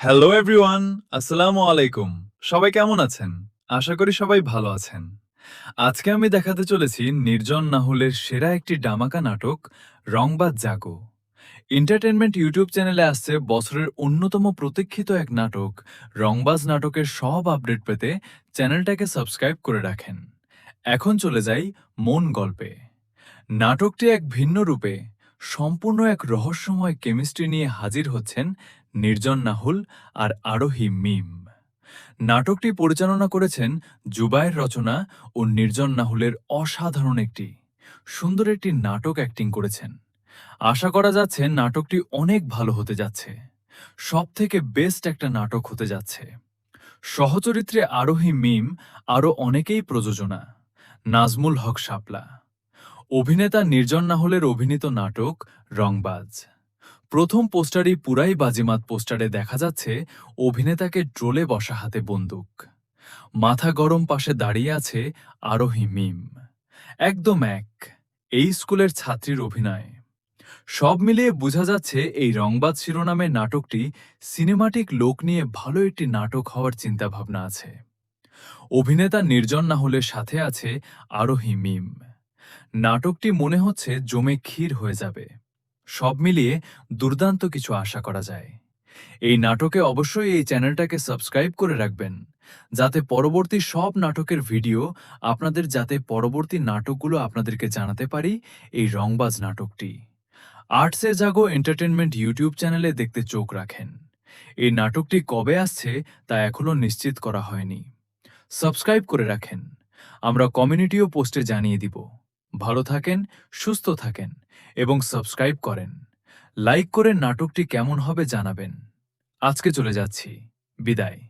Hello everyone, আসসালামু আলাইকুম। সবাই কেমন আছেন? আশা করি সবাই ভালো আছেন। আজকে আমি দেখাতে চলেছি নির্জন নাহুলের সেরা একটি ডামাকা নাটক রংবাজ জাগো। এন্টারটেনমেন্ট ইউটিউব চ্যানেলে আসছে বছরের অন্যতম প্রতীক্ষিত এক নাটক রংবাজ নাটকের সব আপডেট পেতে চ্যানেলটাকে সাবস্ক্রাইব করে রাখেন। এখন চলে যাই মন গল্পে। নাটকটি এক ভিন্ন রূপে সম্পূর্ণ এক রহস্যময় কেমিস্ট্রি নিয়ে হাজির হচ্ছেন নির্জন নাহুল আর আরোহী মিম। নাটকটি পরিচালনা করেছেন জুবায়ের রচনা ও নির্জন নাহুলের অসাধারণ একটি সুন্দর একটি নাটক অ্যাক্টিং করেছেন। আশা করা যাচ্ছে নাটকটি অনেক ভালো হতে যাচ্ছে, সব থেকে বেস্ট একটা নাটক হতে যাচ্ছে। সহচরিত্রে আরোহী মিম, আরও অনেকেই প্রযোজনা নাজমুল হক শাপলা। অভিনেতা নির্জন নাহুলের অভিনীত নাটক রংবাজ। প্রথম পোস্টারই পুরাই বাজিমাত পোস্টারে দেখা যাচ্ছে অভিনেতাকে ড্রোলে বসা হাতে বন্দুক, মাথা গরম পাশে দাঁড়িয়ে আছে আরোহী মিম। একদম এক এই স্কুলের ছাত্রীর অভিনয়। সব মিলিয়ে বোঝা যাচ্ছে এই রংবাজ শিরোনামের নাটকটি সিনেমাটিক লোক নিয়ে ভালো একটি নাটক হওয়ার চিন্তাভাবনা আছে। অভিনেতা নির্জন নাহুলের সাথে আছে আরোহী মিম। নাটকটি মনে হচ্ছে জমে ক্ষীর হয়ে যাবে। সব মিলিয়ে দুর্দান্ত কিছু আশা করা যায়। এই নাটকে অবশ্যই এই চ্যানেলটাকে সাবস্ক্রাইব করে রাখবেন, যাতে পরবর্তী সব নাটকের ভিডিও যাতে পরবর্তী নাটকগুলো আপনাদেরকে জানাতে পারি এই রংবাজ নাটকটি। আর্টসে জাগো এন্টারটেনমেন্ট ইউটিউব চ্যানেলে দেখতে চোখ রাখেন। এই নাটকটি কবে আসছে তা এখনো নিশ্চিত করা হয়নি। সাবস্ক্রাইব করে রাখেন, আমরা কমিউনিটিও পোস্টে জানিয়ে দিব। ভালো থাকেন, সুস্থ থাকেন এবং সাবস্ক্রাইব করেন। লাইক করে নাটকটি কেমন হবে জানাবেন। আজকে চলে যাচ্ছি, বিদায়।